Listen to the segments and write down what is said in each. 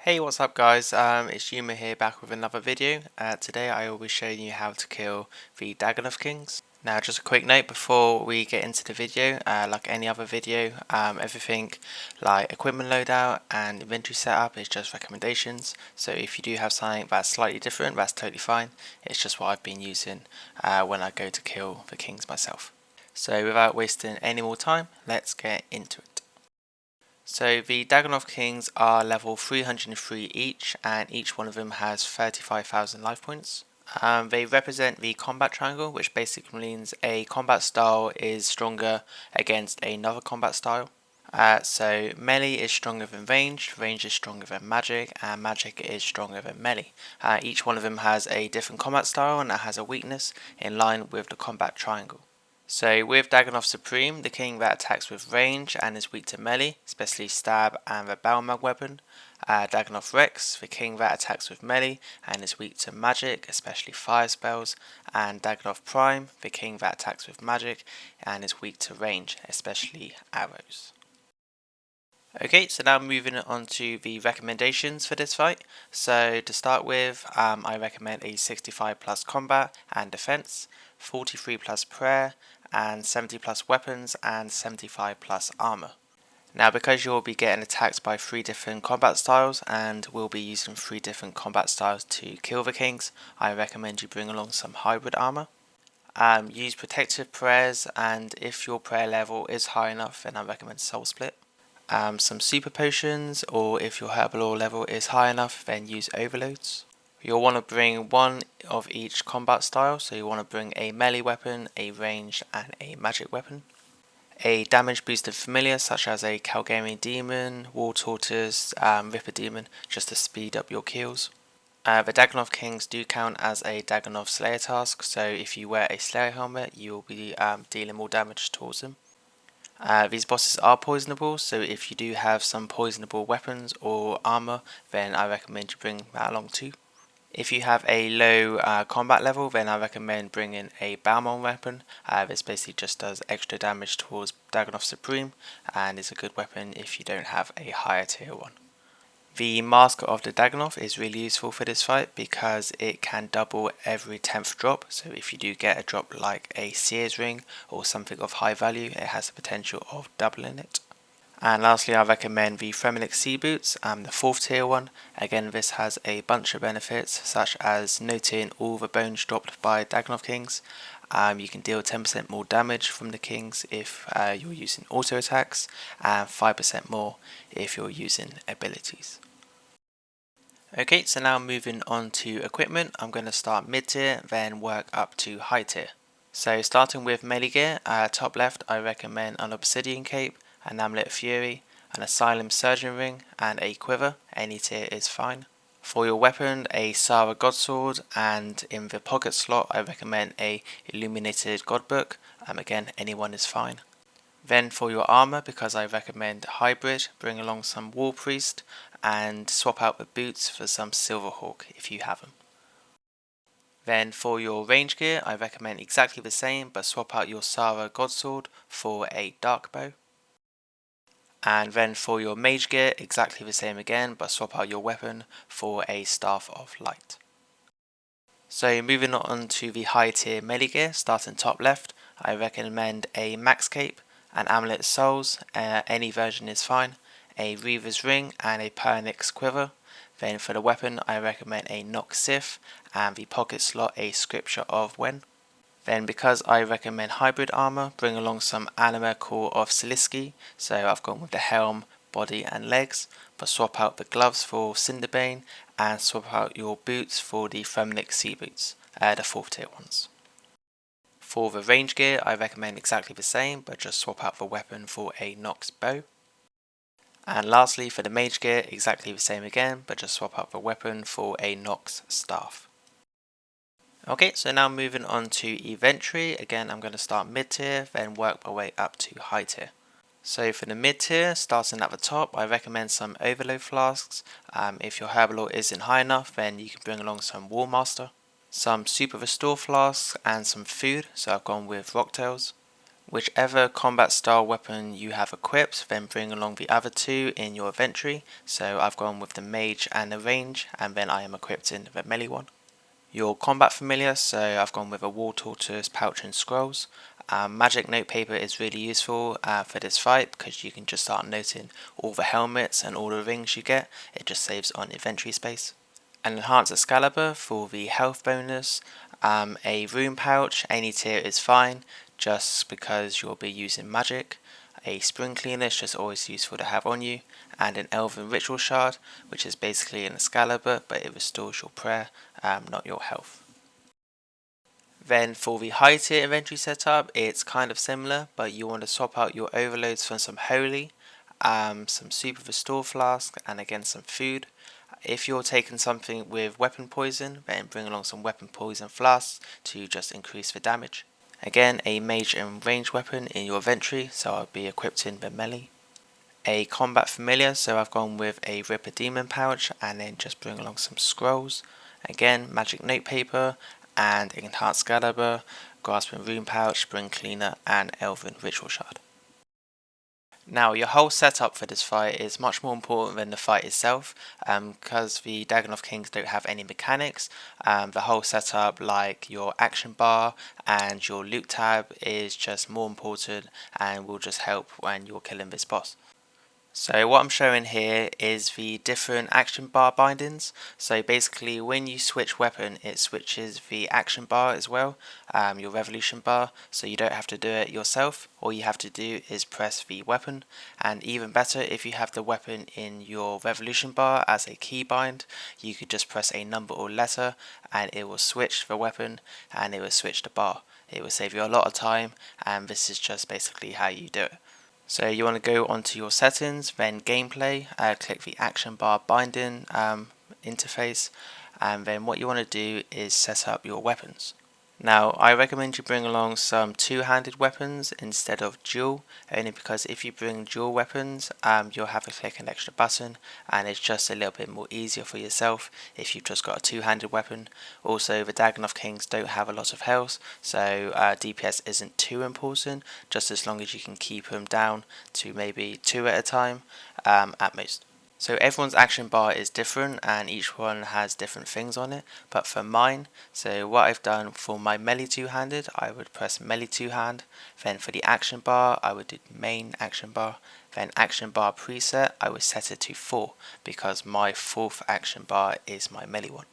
Hey, what's up guys? It's Yuma here back with another video. Today I will be showing you how to kill the Dagannoth Kings. Now just a quick note before we get into the video, like any other video, everything like equipment loadout and inventory setup is just recommendations. So if you do have something that's slightly different, that's totally fine. It's just what I've been using when I go to kill the Kings myself. So without wasting any more time, let's get into it. So the Dagannoth Kings are level 303 each, and each one of them has 35,000 life points. They represent the combat triangle, which basically means a combat style is stronger against another combat style. So melee is stronger than range is stronger than magic, and magic is stronger than melee. Each one of them has a different combat style and that has a weakness in line with the combat triangle. So with Dagannoth Supreme, the king that attacks with range and is weak to melee, especially stab and the Balmag weapon. Dagannoth Rex, the king that attacks with melee and is weak to magic, especially fire spells. And Dagannoth Prime, the king that attacks with magic and is weak to range, especially arrows. Okay, so now moving on to the recommendations for this fight. So to start with, I recommend a 65 plus combat and defense, 43 plus prayer, and 70 plus weapons, and 75 plus armor. Now because you'll be getting attacked by 3 different combat styles and we'll be using 3 different combat styles to kill the kings, I recommend you bring along some hybrid armor. Use protective prayers, and if your prayer level is high enough then I recommend soul split. Some super potions, or if your herbal ore level is high enough then use overloads. You'll want to bring one of each combat style, so you want to bring a melee weapon, a ranged and a magic weapon. A damage boosted familiar such as a Calgarian demon, War Tortoise, Ripper demon, just to speed up your kills. The Dagannoth Kings do count as a Dagannoth Slayer task, so if you wear a Slayer helmet you will be dealing more damage towards them. These bosses are poisonable, so if you do have some poisonable weapons or armor then I recommend you bring that along too. If you have a low combat level then I recommend bringing a Balmag weapon. This basically just does extra damage towards Dagannoth Supreme and is a good weapon if you don't have a higher tier 1. The Mask of the Dagannoth is really useful for this fight because it can double every 10th drop, so if you do get a drop like a Seer's Ring or something of high value, it has the potential of doubling it. And lastly, I recommend the Fremenic Sea Boots, the 4th tier one. Again, this has a bunch of benefits such as noting all the bones dropped by Dagannoth Kings. You can deal 10% more damage from the Kings if you're using auto attacks, and 5% more if you're using abilities. Okay, so now moving on to equipment, I'm going to start mid tier, then work up to high tier. So starting with melee gear, top left I recommend an Obsidian Cape, an Amulet of Fury, an Asylum Surgeon Ring, and a Quiver. Any tier is fine. For your weapon, a Sara Godsword, and in the pocket slot I recommend a Illuminated Godbook. Again, anyone is fine. Then for your armor, because I recommend hybrid, bring along some War Priest and swap out the boots for some Silverhawk if you have them. Then for your range gear, I recommend exactly the same, but swap out your Sara Godsword for a Dark Bow. And then for your mage gear, exactly the same again, but swap out your weapon for a Staff of Light. So moving on to the high tier melee gear, starting top left, I recommend a Max Cape, an Amulet of Souls, any version is fine, a Reaver's Ring and a Pyrnix Quiver. Then for the weapon I recommend a Nox Sith, and the pocket slot a Scripture of Wen. Then because I recommend hybrid armor, bring along some Anima Core of Siliski, so I've gone with the helm, body and legs, but swap out the gloves for Cinderbane and swap out your boots for the Fremenic Sea Boots, the 4th tier ones. For the range gear I recommend exactly the same, but just swap out the weapon for a Nox Bow. And lastly for the mage gear, exactly the same again, but just swap out the weapon for a Nox Staff. Okay, so now moving on to inventory, again I'm going to start mid tier, then work my way up to high tier. So for the mid tier, starting at the top, I recommend some overload flasks. If your herbal ore isn't high enough, then you can bring along some War Master. Some super restore flasks and some food, so I've gone with rocktails. Whichever combat style weapon you have equipped, then bring along the other two in your inventory. So I've gone with the mage and the range, and then I am equipped in the melee one. Your combat familiar, so I've gone with a war tortoise, pouch and scrolls. Magic notepaper is really useful for this fight because you can just start noting all the helmets and all the rings you get. It just saves on inventory space. An enhanced Excalibur for the health bonus. A rune pouch, any tier is fine, just because you'll be using magic. A spring cleaner is just always useful to have on you, and an elven ritual shard, which is basically an Excalibur, but it restores your prayer, not your health. Then for the high tier inventory setup, it's kind of similar, but you want to swap out your overloads for some holy, some super restore flask, and again some food. If you're taking something with weapon poison, then bring along some weapon poison flasks to just increase the damage. Again, a mage and ranged weapon in your inventory, so I'll be equipped in the melee. A combat familiar, so I've gone with a Ripper Demon pouch and then just bring along some scrolls. Again, magic notepaper and enhanced Excalibur, grasping rune pouch, spring cleaner and elven ritual shard. Now, your whole setup for this fight is much more important than the fight itself, because the Dagannoth Kings don't have any mechanics. The whole setup, like your action bar and your loot tab, is just more important and will just help when you're killing this boss. So what I'm showing here is the different action bar bindings. So basically when you switch weapon, it switches the action bar as well, your revolution bar, so you don't have to do it yourself. All you have to do is press the weapon, and even better, if you have the weapon in your revolution bar as a keybind, you could just press a number or letter and it will switch the weapon and it will switch the bar. It will save you a lot of time, and this is just basically how you do it. So you want to go onto your settings, then gameplay, click the action bar binding interface, and then what you want to do is set up your weapons. Now I recommend you bring along some two-handed weapons instead of dual, only because if you bring dual weapons you'll have to click an extra button and it's just a little bit more easier for yourself if you've just got a two-handed weapon. Also, the Dagannoth Kings don't have a lot of health, so DPS isn't too important, just as long as you can keep them down to maybe 2 at a time at most. So everyone's action bar is different and each one has different things on it, but for mine, so what I've done for my melee two-handed, I would press melee two-hand, then for the action bar I would do main action bar, then action bar preset I would set it to 4 because my 4th action bar is my melee one.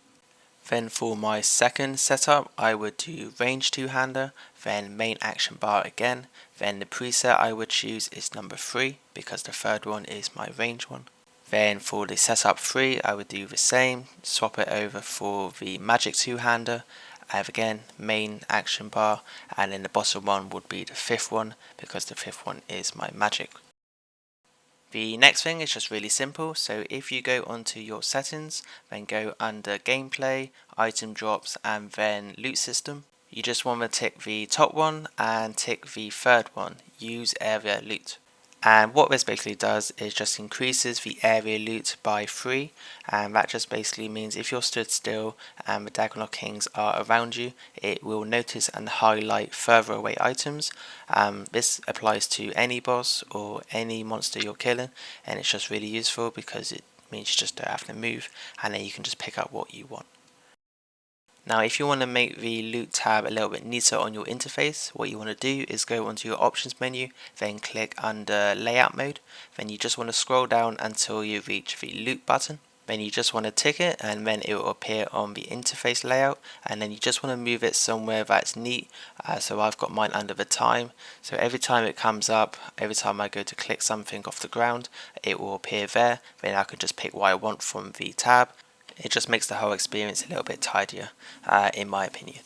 Then for my second setup I would do range two-hander, then main action bar again, then the preset I would choose is number 3 because the third one is my range one. Then for the setup 3 I would do the same, swap it over for the magic two-hander. I have again main action bar, and then the bottom one would be the 5th one because the 5th one is my magic. The next thing is just really simple, so if you go onto your settings, then go under gameplay, item drops and then loot system. You just want to tick the top one and tick the third one, use area loot. And what this basically does is just increases the area loot by 3, and that just basically means if you're stood still and the Dagannoth Kings are around you, it will notice and highlight further away items. This applies to any boss or any monster you're killing, and it's just really useful because it means you just don't have to move and then you can just pick up what you want. Now if you want to make the loot tab a little bit neater on your interface, what you want to do is go onto your options menu, then click under layout mode, then you just want to scroll down until you reach the loot button. Then you just want to tick it and then it will appear on the interface layout, and then you just want to move it somewhere that's neat. So I've got mine under the time, so every time it comes up, every time I go to click something off the ground, it will appear there. Then I can just pick what I want from the tab. It just makes the whole experience a little bit tidier, in my opinion.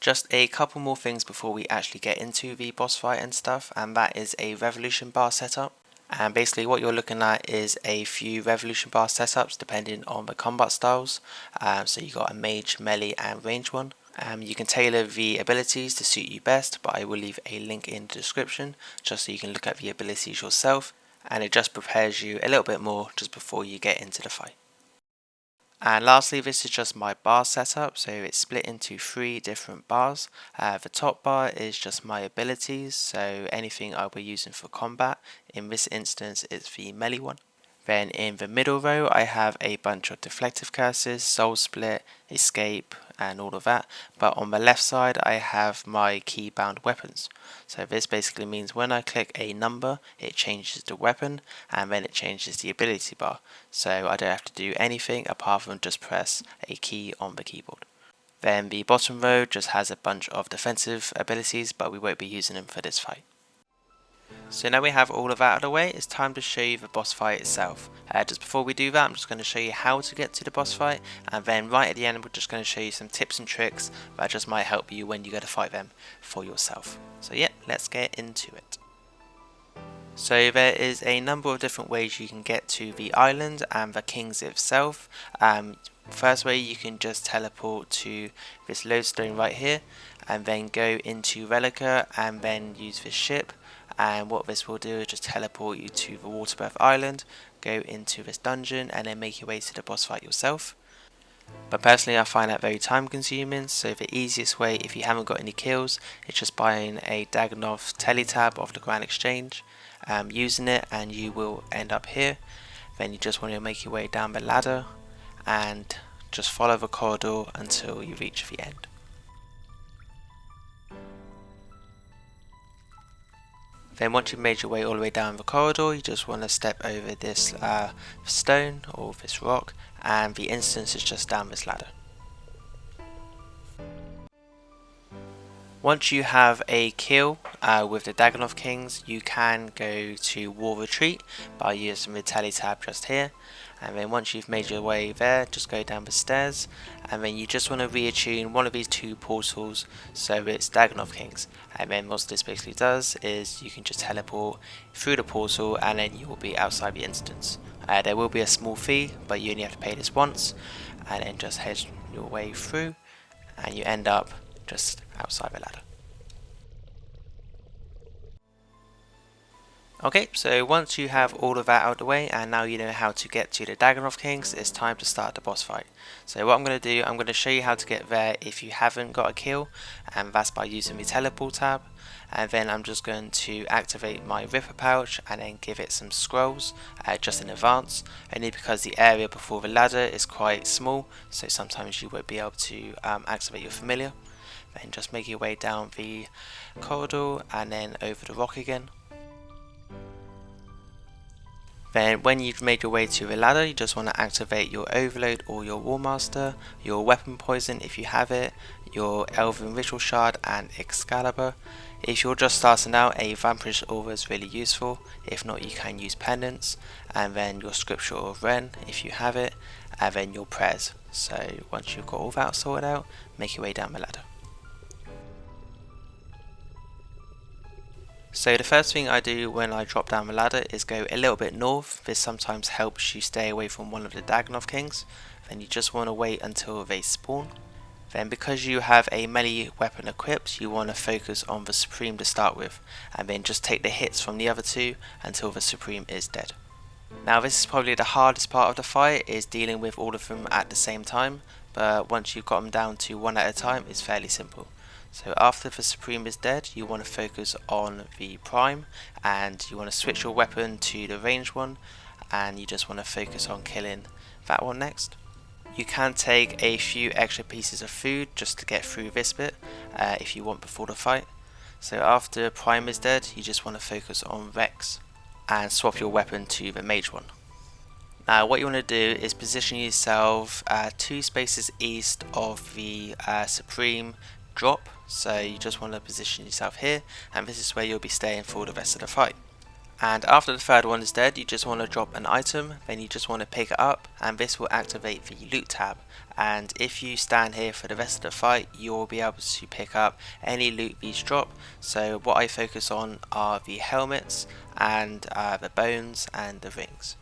Just a couple more things before we actually get into the boss fight and stuff, and that is a revolution bar setup. And basically what you're looking at is a few revolution bar setups depending on the combat styles. So you got a mage, melee and range one. You can tailor the abilities to suit you best, but I will leave a link in the description just so you can look at the abilities yourself, and it just prepares you a little bit more just before you get into the fight. And lastly, this is just my bar setup, so it's split into 3 different bars. The top bar is just my abilities, so anything I'll be using for combat. In this instance, it's the melee one. Then in the middle row, I have a bunch of deflective curses, soul split, escape, and all of that. But on the left side, I have my key bound weapons. So this basically means when I click a number, it changes the weapon, and then it changes the ability bar. So I don't have to do anything apart from just press a key on the keyboard. Then the bottom row just has a bunch of defensive abilities, but we won't be using them for this fight. So now we have all of that out of the way, it's time to show you the boss fight itself. Just before we do that, I'm just going to show you how to get to the boss fight, and then right at the end we're just going to show you some tips and tricks that just might help you when you go to fight them for yourself. So yeah, let's get into it. So there is a number of different ways you can get to the island and the kings itself. First way, you can just teleport to this lodestone right here, and then go into Relica and then use this ship. And what this will do is just teleport you to the Waterbirth Island, go into this dungeon, and then make your way to the boss fight yourself. But personally, I find that very time consuming, so the easiest way if you haven't got any kills is just buying a Dagannoth teletab off the Grand Exchange, using it, and you will end up here. Then you just want to make your way down the ladder and just follow the corridor until you reach the end. Then once you've made your way all the way down the corridor, you just want to step over this stone or this rock, and the instance is just down this ladder. Once you have a kill with the Dagannoth Kings, you can go to War Retreat by using the teletab just here. And then once you've made your way there, just go down the stairs, and then you just want to reattune one of these 2 portals, so it's Dagannoth Kings. And then what this basically does is you can just teleport through the portal, and then you will be outside the instance. There will be a small fee, but you only have to pay this once, and then just head your way through, and you end up just outside the ladder. Okay, so once you have all of that out of the way, and now you know how to get to the Dagannoth Kings, it's time to start the boss fight. So what I'm going to do, I'm going to show you how to get there if you haven't got a kill, and that's by using the teleport tab. And then I'm just going to activate my Ripper pouch and then give it some scrolls just in advance, only because the area before the ladder is quite small, so sometimes you won't be able to activate your familiar. Then just make your way down the corridor and then over the rock again. Then when you've made your way to the ladder, you just want to activate your Overload or your War Master, your Weapon Poison if you have it, your Elven Ritual Shard and Excalibur. If you're just starting out, a Vampyrism Aura is really useful. If not, you can use Pendants, and then your Scripture of Ren if you have it, and then your prayers. So once you've got all that sorted out, make your way down the ladder. So the first thing I do when I drop down the ladder is go a little bit north. This sometimes helps you stay away from one of the Dagannoth Kings. Then you just want to wait until they spawn. Then because you have a melee weapon equipped, you want to focus on the Supreme to start with, and then just take the hits from the other 2 until the Supreme is dead. Now this is probably the hardest part of the fight, is dealing with all of them at the same time, but once you've got them down to 1 at a time, it's fairly simple. So after the Supreme is dead, you want to focus on the Prime, and you want to switch your weapon to the ranged one, and you just want to focus on killing that one next. You can take a few extra pieces of food just to get through this bit if you want before the fight. So after Prime is dead, you just want to focus on Rex and swap your weapon to the mage one. Now what you want to do is position yourself 2 spaces east of the Supreme drop. So you just want to position yourself here, and this is where you'll be staying for the rest of the fight. And after the 3rd one is dead, you just want to drop an item, then you just want to pick it up, and this will activate the loot tab. And if you stand here for the rest of the fight, you'll be able to pick up any loot these drop. So what I focus on are the helmets and the bones and the rings.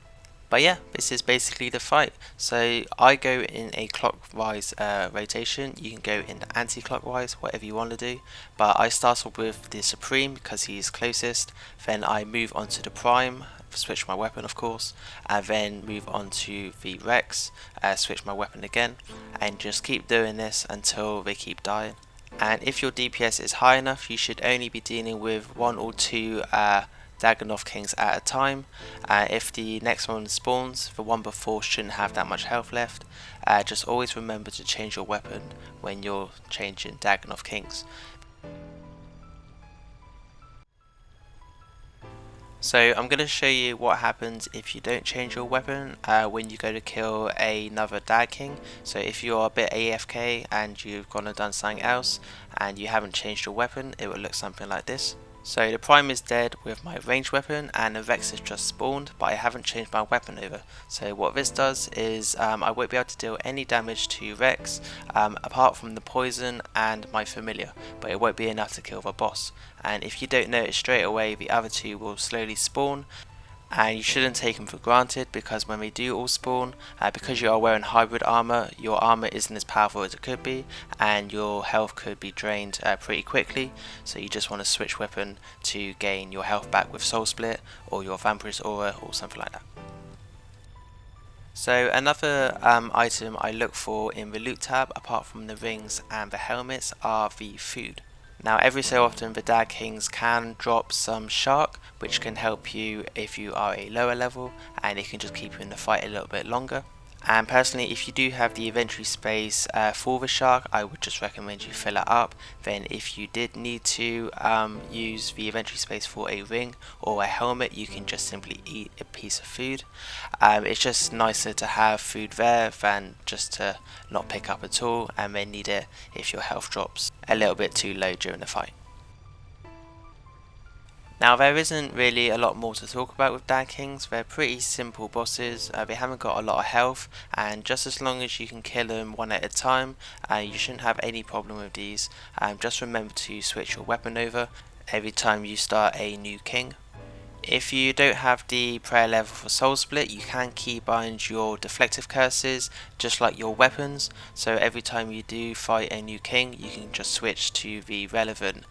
But yeah, this is basically the fight. So I go in a clockwise rotation. You can go in anti-clockwise, whatever you want to do. But I start off with the Supreme because he is closest. Then I move on to the Prime, switch my weapon of course, and then move on to the Rex, switch my weapon again, and just keep doing this until they keep dying. And if your DPS is high enough, you should only be dealing with 1 or 2 Dagannoth Kings at a time. If the next one spawns, the one before shouldn't have that much health left. Just always remember to change your weapon when you're changing Dagannoth Kings. So I'm going to show you what happens if you don't change your weapon when you go to kill another Dag King. So if you're a bit AFK and you've gone and done something else and you haven't changed your weapon, it will look something like this. So the Prime is dead with my ranged weapon and the Vex has just spawned, but I haven't changed my weapon over. So what this does is I won't be able to deal any damage to Vex apart from the poison and my familiar, but it won't be enough to kill the boss. And if you don't notice straight away, the other 2 will slowly spawn. And you shouldn't take them for granted, because when they do all spawn, because you are wearing hybrid armor, your armor isn't as powerful as it could be, and your health could be drained pretty quickly. So you just want to switch weapon to gain your health back with Soul Split or your Vampyrism Aura or something like that. So another item I look for in the loot tab, apart from the rings and the helmets, are the food. Now every so often the Dag Kings can drop some shark, which can help you if you are a lower level, and it can just keep you in the fight a little bit longer. And personally, if you do have the inventory space for the shark, I would just recommend you fill it up. Then if you did need to use the inventory space for a ring or a helmet, you can just simply eat a piece of food. It's just nicer to have food there than just to not pick up at all and then need it if your health drops a little bit too low during the fight. Now there isn't really a lot more to talk about with Dag Kings. They're pretty simple bosses, they haven't got a lot of health, and just as long as you can kill them one at a time, you shouldn't have any problem with these. Just remember to switch your weapon over every time you start a new king. If you don't have the prayer level for Soul Split, you can keybind your deflective curses just like your weapons, so every time you do fight a new king you can just switch to the relevant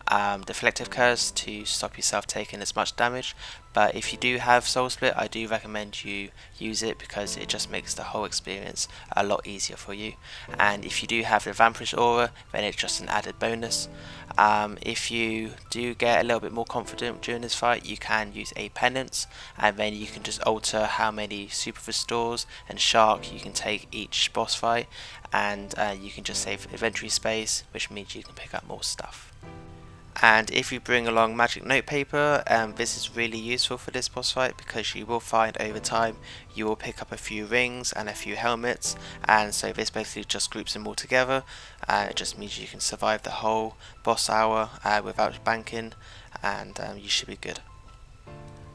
deflective curse to stop yourself taking as much damage. But if you do have Soul Split, I do recommend you use it because it just makes the whole experience a lot easier for you. And if you do have the Vampyrism Aura, then it's just an added bonus. If you do get a little bit more confident during this fight, you can use a penance, and then you can just alter how many super restores and shark you can take each boss fight, and you can just save inventory space, which means you can pick up more stuff. And if you bring along magic notepaper, this is really useful for this boss fight, because you will find over time you will pick up a few rings and a few helmets, and so this basically just groups them all together, and it just means you can survive the whole boss hour without banking, and you should be good.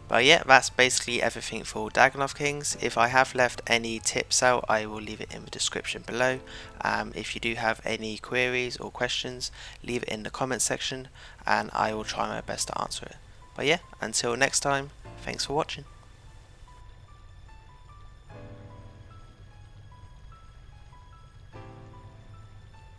But yeah, that's basically everything for Dagannoth Kings. If I have left any tips out, I will leave it in the description below. If you do have any queries or questions, leave it in the comment section and I will try my best to answer it. But yeah, until next time, thanks for watching.